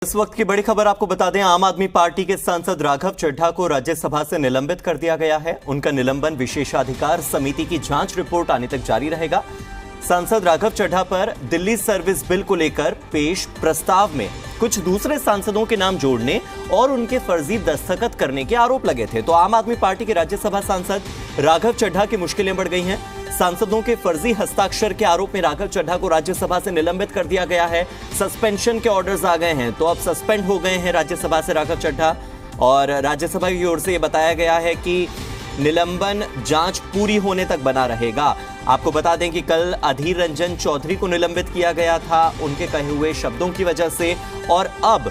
इस वक्त की बड़ी खबर आपको बता दें, आम आदमी पार्टी के सांसद राघव चड्ढा को राज्यसभा से निलंबित कर दिया गया है। उनका निलंबन विशेषाधिकार समिति की जांच रिपोर्ट आने तक जारी रहेगा। सांसद राघव चड्ढा पर दिल्ली सर्विस बिल को लेकर पेश प्रस्ताव में कुछ दूसरे सांसदों के नाम जोड़ने और उनके फर्जी दस्तखत करने के आरोप लगे थे। तो आम आदमी पार्टी के राज्यसभा सांसद राघव चड्ढा की मुश्किलें बढ़ गई हैं। सांसदों के फर्जी हस्ताक्षर के आरोप में राघव चड्ढा को राज्यसभा से निलंबित कर दिया गया है। सस्पेंशन के ऑर्डर्स आ गए हैं, तो अब सस्पेंड हो गए हैं राज्यसभा से राघव चड्ढा। और राज्यसभा की ओर से यह बताया गया है कि निलंबन जांच पूरी होने तक बना रहेगा। आपको बता दें कि कल अधीर रंजन चौधरी को निलंबित किया गया था उनके कहे हुए शब्दों की वजह से, और अब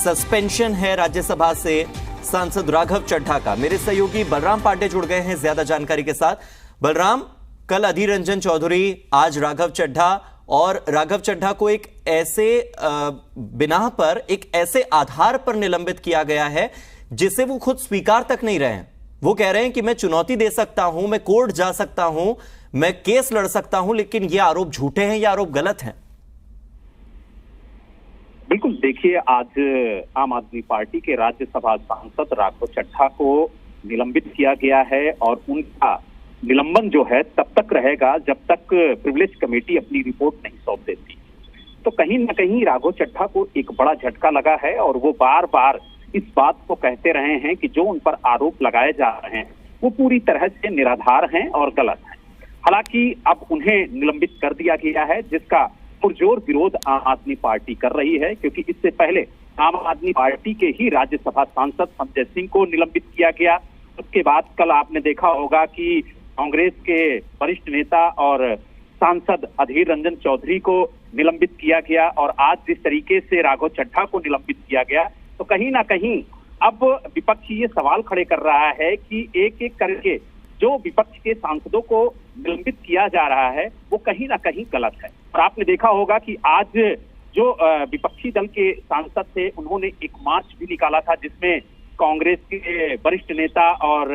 सस्पेंशन है राज्यसभा से सांसद राघव चड्ढा का। मेरे सहयोगी बलराम पांडे जुड़ गए हैं ज्यादा जानकारी के साथ। बलराम, कल अधीर रंजन चौधरी, आज राघव चड्ढा, और राघव चड्ढा को एक ऐसे बिना पर, एक ऐसे आधार पर निलंबित किया गया है जिसे वो खुद स्वीकार तक नहीं रहे हैं। वो कह रहे हैं कि मैं चुनौती दे सकता हूं, मैं कोर्ट जा सकता हूं, मैं केस लड़ सकता हूं, लेकिन ये आरोप झूठे हैं, ये आरोप गलत हैं। बिल्कुल, देखिए, आज आम आदमी पार्टी के राज्यसभा सांसद राघव चड्ढा को निलंबित किया गया है और उनका निलंबन जो है तब तक रहेगा जब तक प्रिविलेज कमेटी अपनी रिपोर्ट नहीं सौंप देती। तो कहीं ना कहीं राघव चड्ढा को एक बड़ा झटका लगा है और वो बार बार इस बात को कहते रहे हैं कि जो उन पर आरोप लगाए जा रहे हैं वो पूरी तरह से निराधार हैं और गलत हैं। हालांकि अब उन्हें निलंबित कर दिया गया है, जिसका पुरजोर विरोध आम आदमी पार्टी कर रही है, क्योंकि इससे पहले आम आदमी पार्टी के ही राज्यसभा सांसद संजय सिंह को निलंबित किया गया। उसके बाद कल आपने देखा होगा कि कांग्रेस के वरिष्ठ नेता और सांसद अधीर रंजन चौधरी को निलंबित किया गया, और आज जिस तरीके से राघव चड्ढा को निलंबित किया गया, तो कहीं ना कहीं अब विपक्ष ये सवाल खड़े कर रहा है कि एक एक करके जो विपक्ष के सांसदों को निलंबित किया जा रहा है वो कहीं ना कहीं गलत है। और आपने देखा होगा कि आज जो विपक्षी दल के सांसद थे उन्होंने एक मार्च भी निकाला था, जिसमें कांग्रेस के वरिष्ठ नेता और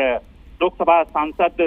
लोकसभा सांसद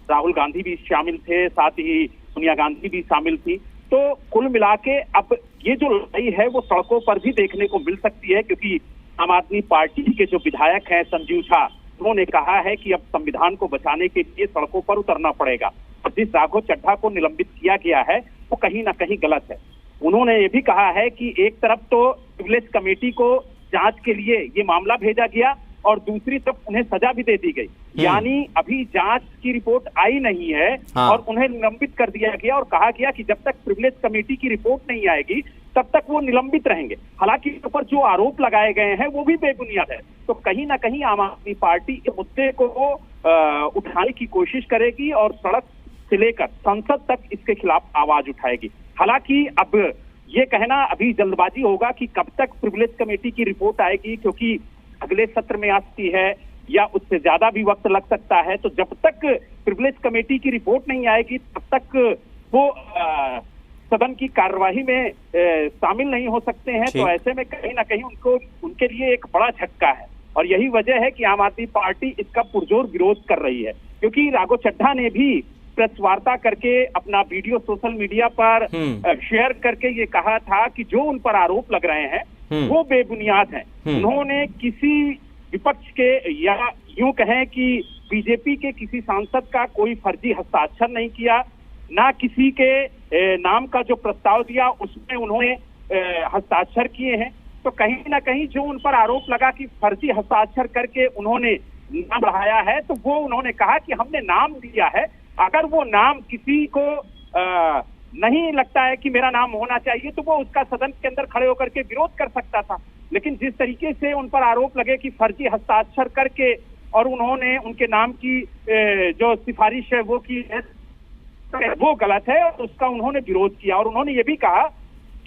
राहुल गांधी भी शामिल थे, साथ ही सोनिया गांधी भी शामिल थी। तो कुल मिला के अब ये जो लड़ाई है वो सड़कों पर भी देखने को मिल सकती है, क्योंकि आम आदमी पार्टी के जो विधायक हैं संजीव झा, उन्होंने कहा है कि अब संविधान को बचाने के लिए सड़कों पर उतरना पड़ेगा, और जिस राघव चड्ढा को निलंबित किया गया है वो कहीं ना कहीं गलत है। उन्होंने ये भी कहा है कि एक तरफ तो प्रिविलेज कमेटी को जांच के लिए ये मामला भेजा गया और दूसरी तरफ उन्हें सजा भी दे दी गई, यानी अभी जांच की रिपोर्ट आई नहीं है। हाँ। और उन्हें निलंबित कर दिया गया और कहा गया कि जब तक प्रिविलेज कमेटी की रिपोर्ट नहीं आएगी तब तक वो निलंबित रहेंगे। हालांकि इस पर जो आरोप लगाए गए हैं वो भी बेबुनियाद है। तो कहीं ना कहीं आम आदमी पार्टी इस मुद्दे को उठाने की कोशिश करेगी और सड़क से लेकर संसद तक इसके खिलाफ आवाज उठाएगी। हालांकि अब ये कहना अभी जल्दबाजी होगा कि कब तक प्रिविलेज कमेटी की रिपोर्ट आएगी, क्योंकि अगले सत्र में आती है या उससे ज्यादा भी वक्त लग सकता है। तो जब तक प्रिविलेज कमेटी की रिपोर्ट नहीं आएगी तब तक वो सदन की कार्यवाही में शामिल नहीं हो सकते हैं। तो ऐसे में कहीं ना कहीं उनके लिए एक बड़ा झटका है, और यही वजह है कि आम आदमी पार्टी इसका पुरजोर विरोध कर रही है। क्योंकि राघव चड्ढा ने भी प्रेस वार्ता करके अपना वीडियो सोशल मीडिया पर शेयर करके ये कहा था कि जो उन पर आरोप लग रहे हैं वो बेबुनियाद हैं। उन्होंने किसी विपक्ष के या यूं कहें कि बीजेपी के किसी सांसद का कोई फर्जी हस्ताक्षर नहीं किया, ना किसी के नाम का जो प्रस्ताव दिया उसमें उन्होंने हस्ताक्षर किए हैं। तो कहीं ना कहीं जो उन पर आरोप लगा कि फर्जी हस्ताक्षर करके उन्होंने नाम बढ़ाया है, तो वो उन्होंने कहा कि हमने नाम दिया है। अगर वो नाम किसी को नहीं लगता है कि मेरा नाम होना चाहिए तो वो उसका सदन के अंदर खड़े होकर के विरोध कर सकता था, लेकिन जिस तरीके से उन पर आरोप लगे कि फर्जी हस्ताक्षर करके और उन्होंने उनके नाम की जो सिफारिश है वो की है, वो गलत है और उसका उन्होंने विरोध किया। और उन्होंने ये भी कहा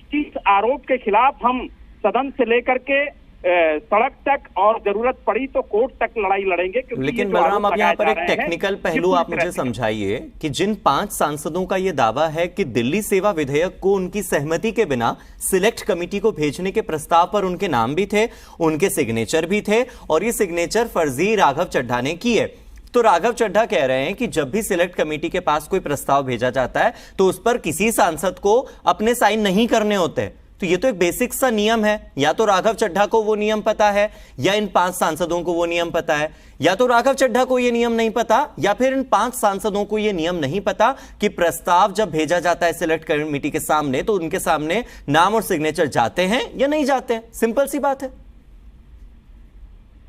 कि इस आरोप के खिलाफ हम सदन से लेकर के सड़क तक और जरूरत पड़ी तो कोर्ट तक लड़ाई लड़ेंगे। लेकिन बलराम, अब यहाँ पर एक टेक्निकल पहलू आप मुझे समझाइए कि जिन 5 सांसदों का ये दावा है कि दिल्ली सेवा विधेयक को उनकी सहमति के बिना सिलेक्ट कमेटी को भेजने के प्रस्ताव पर उनके नाम भी थे, उनके सिग्नेचर भी थे, और ये सिग्नेचर फर्जी राघव चड्ढा ने किए। तो राघव चड्ढा कह रहे हैं कि जब भी सिलेक्ट कमेटी के पास कोई प्रस्ताव भेजा जाता है तो उस पर किसी सांसद को अपने साइन नहीं करने होते। तो ये तो एक बेसिक सा नियम है। या तो राघव चड्ढा को वो नियम पता है, या इन 5 सांसदों को वो नियम पता है। या तो राघव चड्ढा को ये नियम नहीं पता, या फिर इन 5 सांसदों को ये नियम नहीं पता कि प्रस्ताव जब भेजा जाता है सिलेक्ट कमेटी के सामने तो उनके सामने नाम और सिग्नेचर जाते हैं या नहीं जाते हैं। सिंपल सी बात है।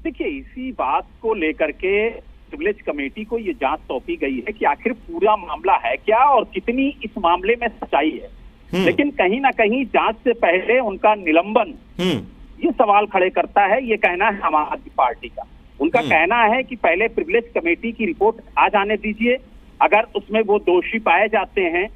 देखिए, इसी बात को लेकर के प्रिविलेज कमेटी को ये जांच सौंपी गई है कि आखिर पूरा मामला है क्या और कितनी इस मामले में सच्चाई है। लेकिन कहीं ना कहीं जांच से पहले उनका निलंबन ये सवाल खड़े करता है। ये कहना है आम आदमी पार्टी का। उनका कहना है कि पहले प्रिविलेज कमेटी की रिपोर्ट आ जाने दीजिए, अगर उसमें वो दोषी पाए जाते हैं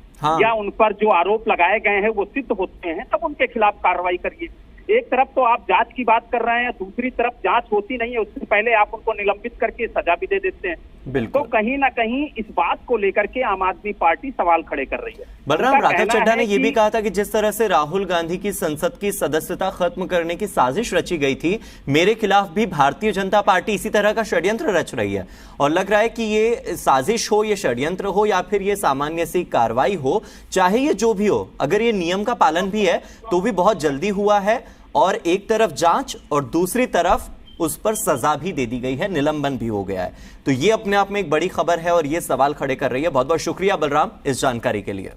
या उन पर जो आरोप लगाए गए हैं वो सिद्ध होते हैं तब उनके खिलाफ कार्रवाई करिए। एक तरफ तो आप जांच की बात कर रहे हैं, दूसरी तरफ जांच होती नहीं है, उससे पहले आप उनको निलंबित करके सजा भी दे देते हैं। तो कहीं ना कहीं इस बात को लेकर के आम आदमी पार्टी सवाल खड़े कर रही है। बलराम, राघव चड्ढा ने यह भी कहा था कि जिस तरह से राहुल गांधी की संसद की सदस्यता खत्म करने की साजिश रची गई थी, मेरे खिलाफ भी भारतीय जनता पार्टी इसी तरह का षड्यंत्र रच रही है। और लग रहा है कि ये साजिश हो, ये षड्यंत्र हो या फिर ये सामान्य सी कार्रवाई हो, चाहे ये जो भी हो, अगर ये नियम का पालन भी है तो भी बहुत जल्दी हुआ है। और एक तरफ जांच और दूसरी तरफ उस पर सजा भी दे दी गई है, निलंबन भी हो गया है। तो ये अपने आप में एक बड़ी खबर है और ये सवाल खड़े कर रही है। बहुत बहुत शुक्रिया बलराम इस जानकारी के लिए।